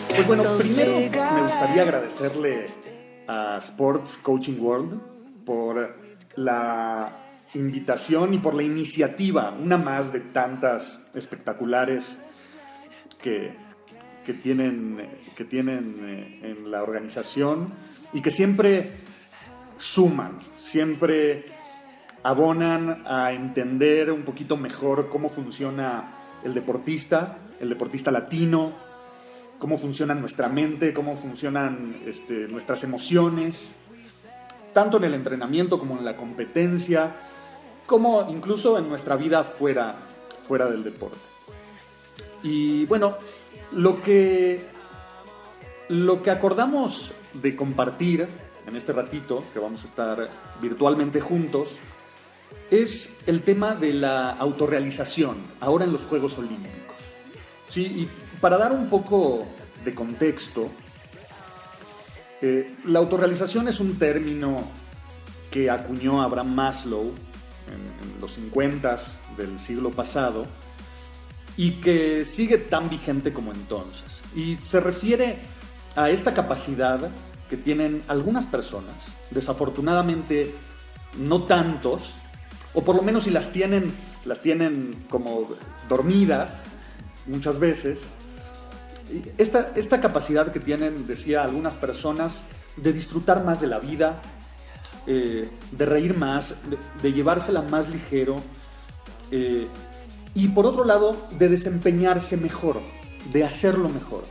Pues bueno, primero me gustaría agradecerle a Sports Coaching World por la invitación y por la iniciativa, una más de tantas espectaculares que tienen en la organización y que siempre suman, siempre abonan a entender un poquito mejor cómo funciona el deportista latino, cómo funciona nuestra mente, cómo funcionan nuestras emociones, tanto en el entrenamiento como en la competencia, como incluso en nuestra vida fuera del deporte. Y bueno, lo que acordamos de compartir en este ratito, que vamos a estar virtualmente juntos, es el tema de la autorrealización, ahora en los Juegos Olímpicos. Sí, y para dar un poco de contexto, la autorrealización es un término que acuñó Abraham Maslow en los 50s del siglo pasado y que sigue tan vigente como entonces. Y se refiere a esta capacidad que tienen algunas personas, desafortunadamente no tantos, o por lo menos si las tienen como dormidas muchas veces. Esta capacidad que tienen, decía algunas personas, de disfrutar más de la vida, de reír más, de llevársela más ligero, y por otro lado, de desempeñarse mejor, de hacerlo mejor.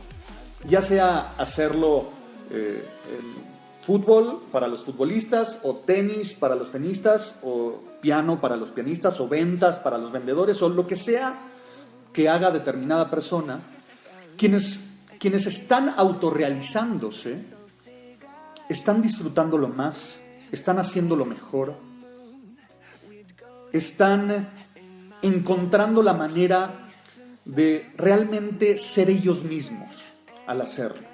Ya sea hacerlo en fútbol para los futbolistas, o tenis para los tenistas, o piano para los pianistas, o ventas para los vendedores, o lo que sea que haga determinada persona. Quienes están autorrealizándose están disfrutándolo más, están haciéndolo mejor, están encontrando la manera de realmente ser ellos mismos al hacerlo.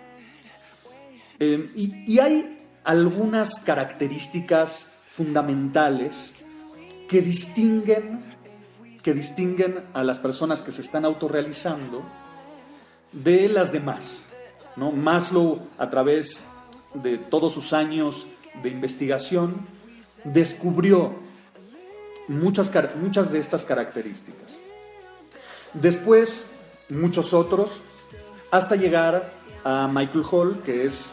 Y hay algunas características fundamentales que distinguen a las personas que se están autorrealizando de las demás, ¿no? Maslow, a través de todos sus años de investigación, descubrió muchas de estas características. Después, muchos otros, hasta llegar a Michael Hall, que es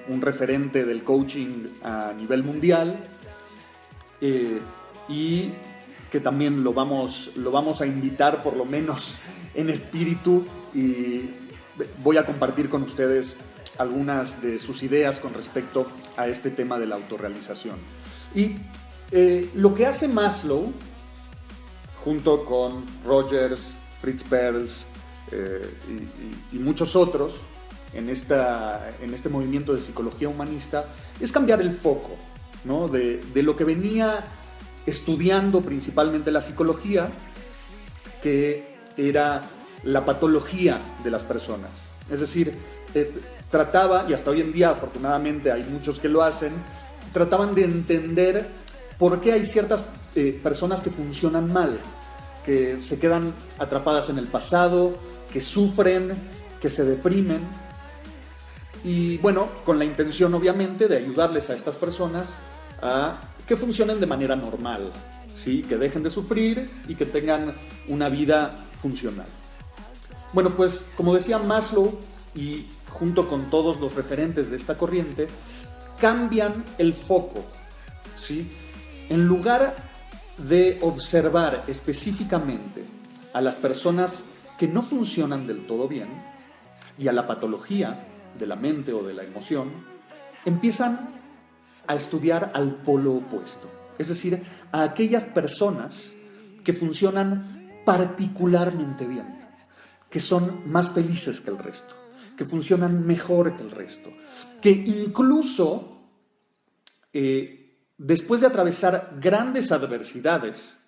un referente del coaching a nivel mundial, y que también lo vamos a invitar, por lo menos en espíritu, y voy a compartir con ustedes algunas de sus ideas con respecto a este tema de la autorrealización. Y lo que hace Maslow, junto con Rogers, Fritz Perls y muchos otros en este movimiento de psicología humanista, es cambiar el foco, ¿no? de lo que venía estudiando principalmente la psicología, que era la patología de las personas. Es decir, trataba, y hasta hoy en día afortunadamente hay muchos que lo hacen, trataban de entender por qué hay ciertas personas que funcionan mal, que se quedan atrapadas en el pasado, que sufren, que se deprimen. Y bueno, con la intención obviamente de ayudarles a estas personas a que funcionen de manera normal, ¿sí? Que dejen de sufrir y que tengan una vida funcional. Bueno, pues como decía Maslow, y junto con todos los referentes de esta corriente, cambian el foco, ¿sí? En lugar de observar específicamente a las personas que no funcionan del todo bien y a la patología de la mente o de la emoción, empiezan a estudiar al polo opuesto, es decir, a aquellas personas que funcionan particularmente bien, que son más felices que el resto, que funcionan mejor que el resto, que incluso después de atravesar grandes adversidades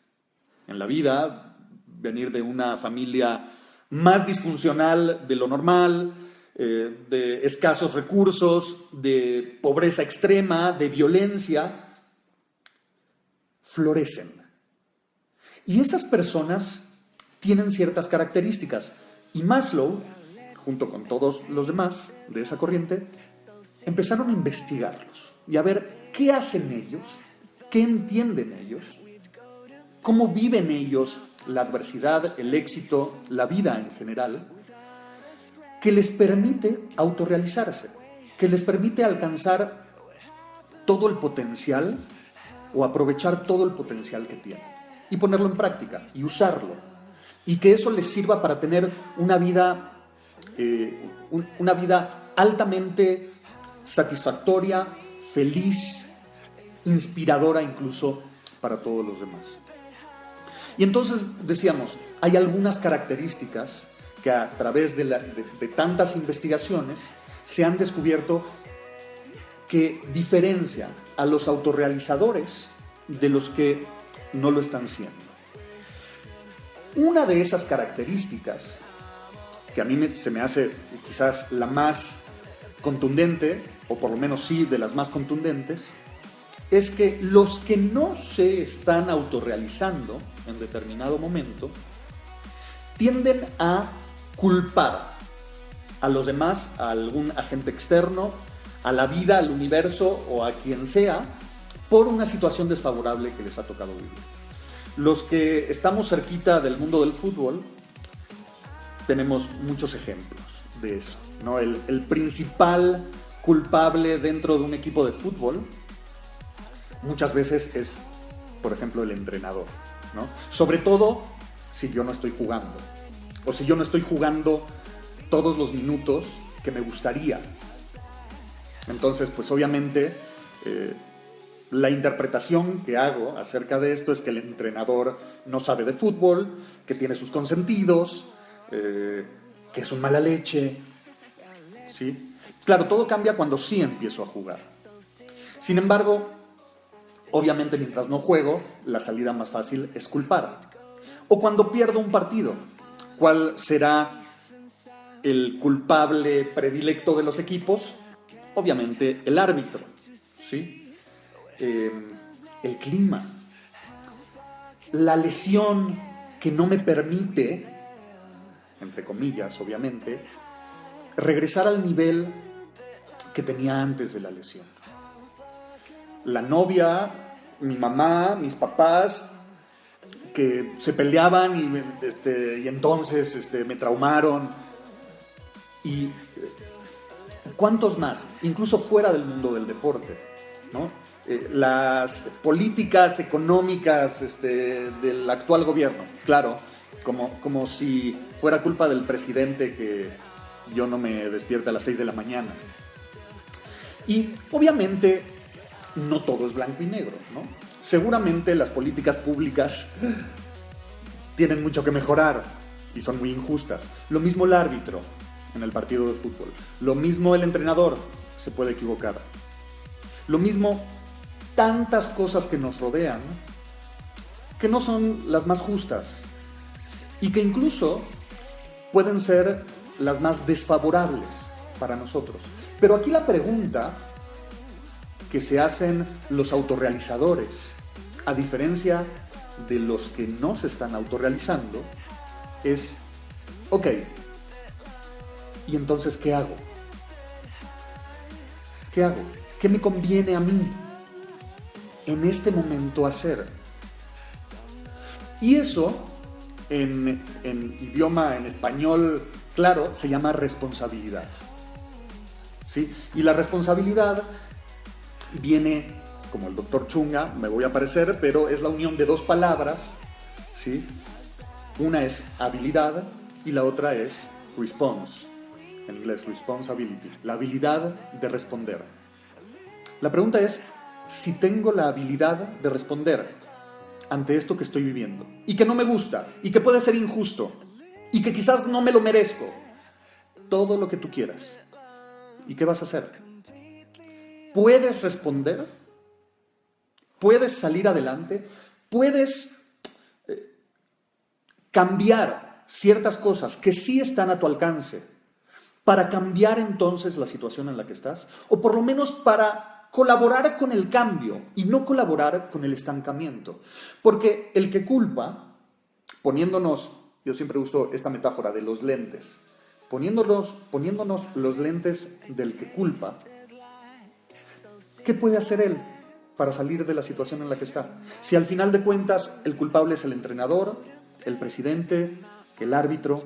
en la vida, venir de una familia más disfuncional de lo normal, de escasos recursos, de pobreza extrema, de violencia, florecen. Y esas personas tienen ciertas características. Y Maslow, junto con todos los demás de esa corriente, empezaron a investigarlos y a ver qué hacen ellos, qué entienden ellos, cómo viven ellos la adversidad, el éxito, la vida en general, que les permite autorrealizarse, que les permite alcanzar todo el potencial o aprovechar todo el potencial que tienen y ponerlo en práctica y usarlo. Y que eso les sirva para tener una vida altamente satisfactoria, feliz, inspiradora incluso para todos los demás. Y entonces decíamos, hay algunas características que a través de tantas investigaciones se han descubierto que diferencian a los autorrealizadores de los que no lo están siendo. Una de esas características, que a mí se me hace quizás la más contundente, o por lo menos sí de las más contundentes, es que los que no se están autorrealizando en determinado momento tienden a culpar a los demás, a algún agente externo, a la vida, al universo o a quien sea, por una situación desfavorable que les ha tocado vivir. Los que estamos cerquita del mundo del fútbol tenemos muchos ejemplos de eso, ¿no? El principal culpable dentro de un equipo de fútbol muchas veces es, por ejemplo, el entrenador, ¿no? Sobre todo si yo no estoy jugando, o si yo no estoy jugando todos los minutos que me gustaría. Entonces, pues obviamente, la interpretación que hago acerca de esto es que el entrenador no sabe de fútbol, que tiene sus consentidos, que es un mala leche, ¿sí? Claro, todo cambia cuando sí empiezo a jugar. Sin embargo, obviamente mientras no juego, la salida más fácil es culpar. O cuando pierdo un partido, ¿cuál será el culpable predilecto de los equipos? Obviamente el árbitro, ¿sí? El clima, la lesión que no me permite, entre comillas, obviamente, regresar al nivel que tenía antes de la lesión. La novia, mi mamá, mis papás, que se peleaban y entonces me traumaron. Y ¿cuántos más? Incluso fuera del mundo del deporte, ¿no? Las políticas económicas del actual gobierno, claro, como si fuera culpa del presidente que yo no me despierte a las 6 de la mañana. Y obviamente no todo es blanco y negro, ¿no? Seguramente las políticas públicas tienen mucho que mejorar y son muy injustas. Lo mismo el árbitro en el partido de fútbol. Lo mismo el entrenador se puede equivocar. Lo mismo tantas cosas que nos rodean que no son las más justas y que incluso pueden ser las más desfavorables para nosotros. Pero aquí la pregunta que se hacen los autorrealizadores, a diferencia de los que no se están autorrealizando, es, ok, ¿y entonces qué hago? ¿Qué hago? ¿Qué me conviene a mí en este momento hacer? Y eso, en idioma, en español, claro, se llama responsabilidad, ¿sí? Y la responsabilidad viene, como el doctor Chunga, me voy a parecer, pero es la unión de dos palabras, ¿sí? Una es habilidad y la otra es response, en inglés responsibility, la habilidad de responder. La pregunta es si tengo la habilidad de responder ante esto que estoy viviendo y que no me gusta y que puede ser injusto y que quizás no me lo merezco, todo lo que tú quieras. ¿Y qué vas a hacer? ¿Puedes responder? ¿Puedes salir adelante? ¿Puedes cambiar ciertas cosas que sí están a tu alcance para cambiar entonces la situación en la que estás? O por lo menos para colaborar con el cambio y no colaborar con el estancamiento. Porque el que culpa poniéndonos, yo siempre uso esta metáfora de los lentes, poniéndonos los lentes del que culpa, ¿qué puede hacer él para salir de la situación en la que está? Si al final de cuentas el culpable es el entrenador, el presidente, el árbitro,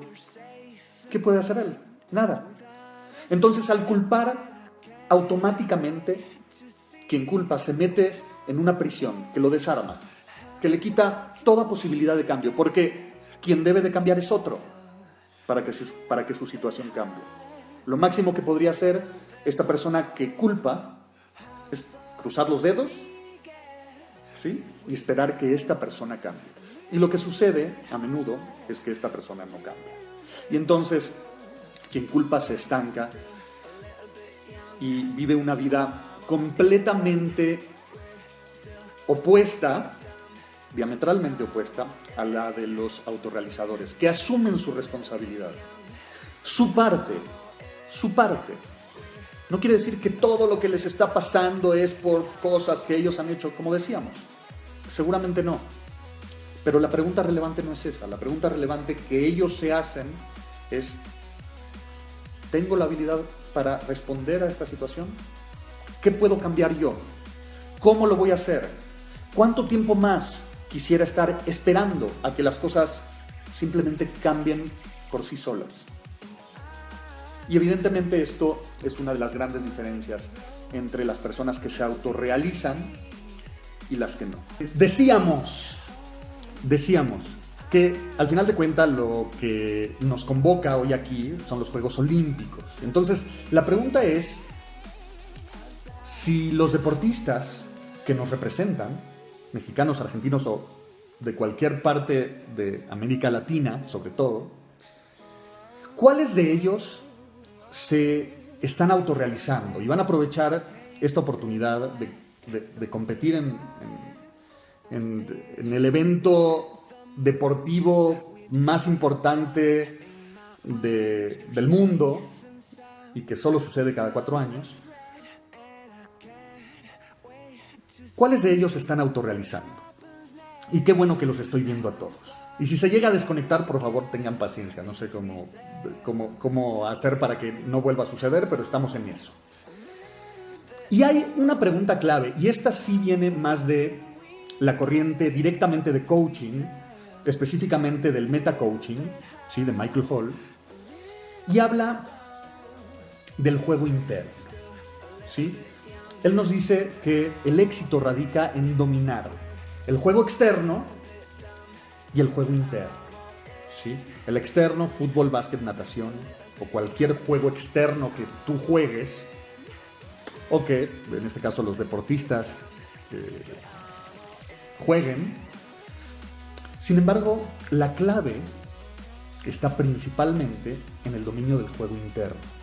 ¿qué puede hacer él? Nada. Entonces, al culpar, automáticamente quien culpa se mete en una prisión que lo desarma, que le quita toda posibilidad de cambio, porque quien debe de cambiar es otro para que su situación cambie. Lo máximo que podría hacer esta persona que culpa es cruzar los dedos, ¿sí? Y esperar que esta persona cambie. Y lo que sucede a menudo es que esta persona no cambia. Y entonces quien culpa se estanca y vive una vida completamente opuesta, diametralmente opuesta a la de los autorrealizadores, que asumen su responsabilidad, su parte. No quiere decir que todo lo que les está pasando es por cosas que ellos han hecho, como decíamos. Seguramente no. Pero la pregunta relevante no es esa. La pregunta relevante que ellos se hacen es: ¿tengo la habilidad para responder a esta situación? ¿Qué puedo cambiar yo? ¿Cómo lo voy a hacer? ¿Cuánto tiempo más quisiera estar esperando a que las cosas simplemente cambien por sí solas? Y evidentemente esto es una de las grandes diferencias entre las personas que se autorrealizan y las que no. Decíamos que al final de cuentas lo que nos convoca hoy aquí son los Juegos Olímpicos. Entonces, la pregunta es si los deportistas que nos representan, mexicanos, argentinos o de cualquier parte de América Latina, sobre todo, ¿cuáles de ellos se están autorrealizando y van a aprovechar esta oportunidad de competir en el evento deportivo más importante del mundo y que solo sucede cada 4 años? ¿Cuáles de ellos se están autorrealizando? Y qué bueno que los estoy viendo a todos. Y si se llega a desconectar, por favor, tengan paciencia. No sé cómo hacer para que no vuelva a suceder, pero estamos en eso. Y hay una pregunta clave, y esta sí viene más de la corriente directamente de coaching, específicamente del metacoaching, ¿sí? De Michael Hall, y habla del juego interno, ¿sí? Él nos dice que el éxito radica en dominar el juego externo y el juego interno, ¿sí? El externo, fútbol, básquet, natación o cualquier juego externo que tú juegues, o que en este caso los deportistas jueguen. Sin embargo, la clave está principalmente en el dominio del juego interno,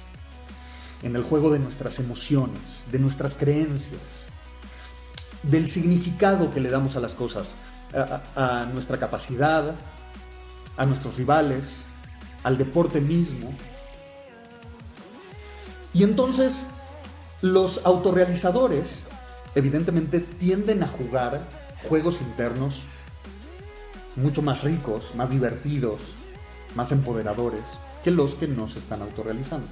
en el juego de nuestras emociones, de nuestras creencias, del significado que le damos a las cosas, a nuestra capacidad, a nuestros rivales, al deporte mismo. Y entonces los autorrealizadores evidentemente tienden a jugar juegos internos mucho más ricos, más divertidos, más empoderadores que los que no se están autorrealizando.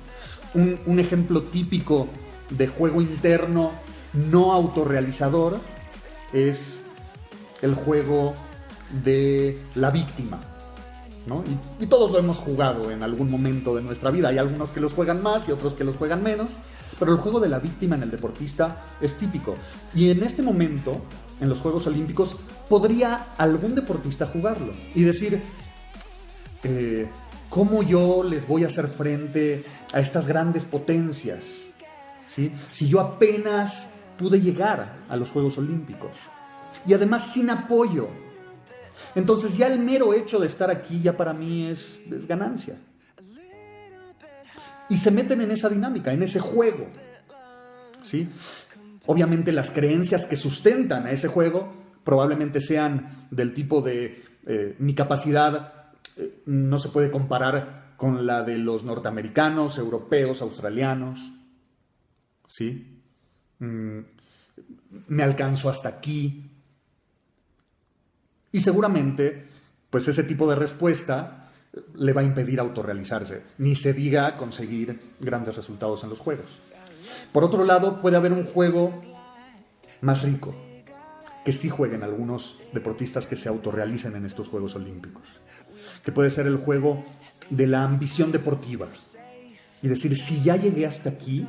Un ejemplo típico de juego interno no autorrealizador es el juego de la víctima, ¿no? Y todos lo hemos jugado en algún momento de nuestra vida. Hay algunos que los juegan más y otros que los juegan menos, pero el juego de la víctima en el deportista es típico. Y en este momento, en los Juegos Olímpicos, podría algún deportista jugarlo y decir: ¿cómo yo les voy a hacer frente a estas grandes potencias? ¿Sí? Si yo apenas pude llegar a los Juegos Olímpicos y además sin apoyo. Entonces ya el mero hecho de estar aquí ya para mí es ganancia. Y se meten en esa dinámica, en ese juego, ¿sí? Obviamente las creencias que sustentan a ese juego probablemente sean del tipo de mi capacidad no se puede comparar con la de los norteamericanos, europeos, australianos, ¿sí? Me alcanzo hasta aquí. Y seguramente pues ese tipo de respuesta le va a impedir autorrealizarse, ni se diga conseguir grandes resultados en los juegos. Por otro lado, puede haber un juego más rico, que sí jueguen algunos deportistas que se autorrealicen en estos Juegos Olímpicos, que puede ser el juego de la ambición deportiva y decir, si ya llegué hasta aquí,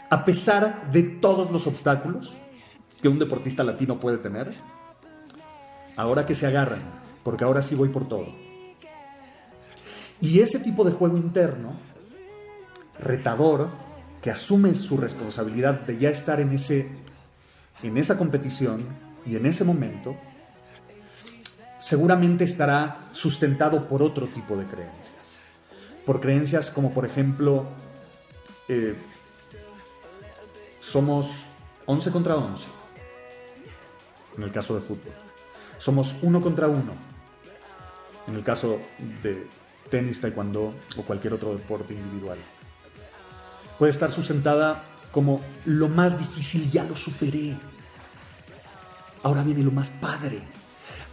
a pesar de todos los obstáculos que un deportista latino puede tener, ahora que se agarran, porque ahora sí voy por todo. Y ese tipo de juego interno, retador, que asume su responsabilidad de ya estar en esa competición y en ese momento, seguramente estará sustentado por otro tipo de creencias. Por creencias como, por ejemplo, somos 11 contra 11, en el caso de fútbol. Somos 1 contra 1, en el caso de tenis, taekwondo o cualquier otro deporte individual. Puede estar sustentada como lo más difícil ya lo superé. Ahora viene lo más padre.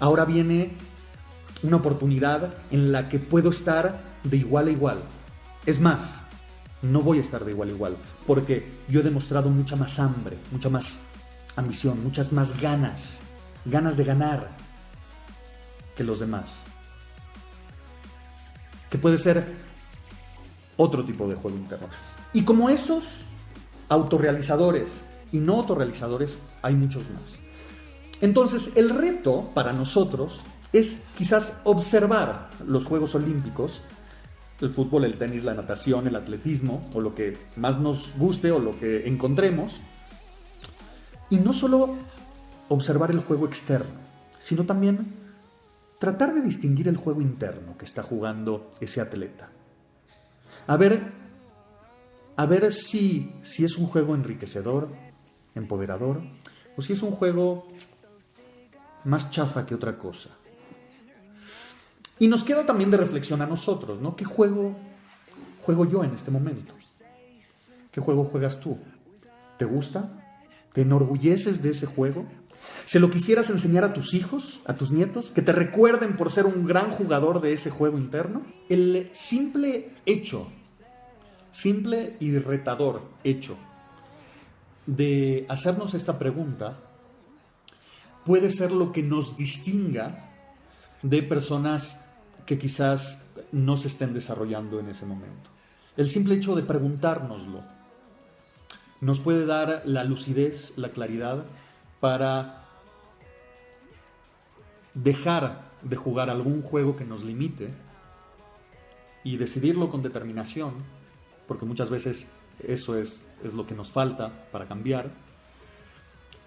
Ahora viene una oportunidad en la que puedo estar de igual a igual. Es más, no voy a estar de igual a igual, porque yo he demostrado mucha más hambre, mucha más ambición, muchas más ganas de ganar que los demás. Que puede ser otro tipo de juego interno. Y como esos autorrealizadores y no autorrealizadores, hay muchos más. Entonces, el reto para nosotros es quizás observar los Juegos Olímpicos, el fútbol, el tenis, la natación, el atletismo, o lo que más nos guste o lo que encontremos, y no solo observar el juego externo, sino también tratar de distinguir el juego interno que está jugando ese atleta. A ver si es un juego enriquecedor, empoderador, o si es un juego más chafa que otra cosa. Y nos queda también de reflexión a nosotros, ¿no? ¿Qué juego yo en este momento? ¿Qué juego juegas tú? ¿Te gusta? ¿Te enorgulleces de ese juego? ¿Se lo quisieras enseñar a tus hijos, a tus nietos, que te recuerden por ser un gran jugador de ese juego interno? El simple y retador hecho de hacernos esta pregunta puede ser lo que nos distinga de personas que quizás no se estén desarrollando en ese momento. El simple hecho de preguntárnoslo nos puede dar la lucidez, la claridad para dejar de jugar algún juego que nos limite y decidirlo con determinación, porque muchas veces eso es lo que nos falta para cambiar.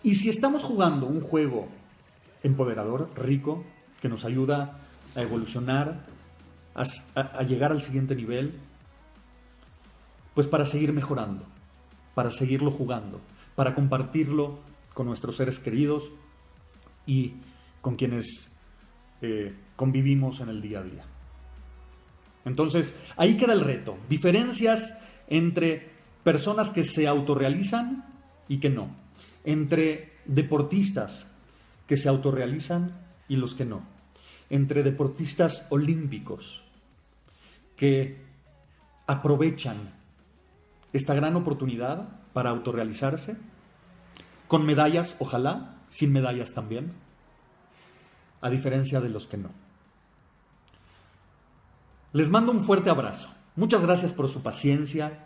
Y si estamos jugando un juego empoderador, rico, que nos ayuda a evolucionar, a llegar al siguiente nivel, pues para seguir mejorando, para seguirlo jugando, para compartirlo con nuestros seres queridos y con quienes convivimos en el día a día. Entonces, ahí queda el reto. Diferencias entre personas que se autorrealizan y que no. Entre deportistas que se autorrealizan y los que no. Entre deportistas olímpicos que aprovechan esta gran oportunidad para autorrealizarse, con medallas, ojalá, sin medallas también, a diferencia de los que no. Les mando un fuerte abrazo. Muchas gracias por su paciencia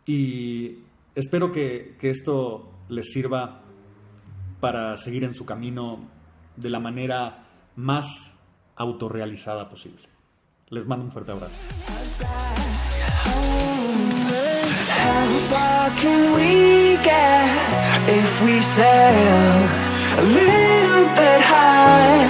y espero que esto les sirva para seguir en su camino de la manera más autorrealizada posible. Les mando un fuerte abrazo. How far can we get if we sail a little bit high?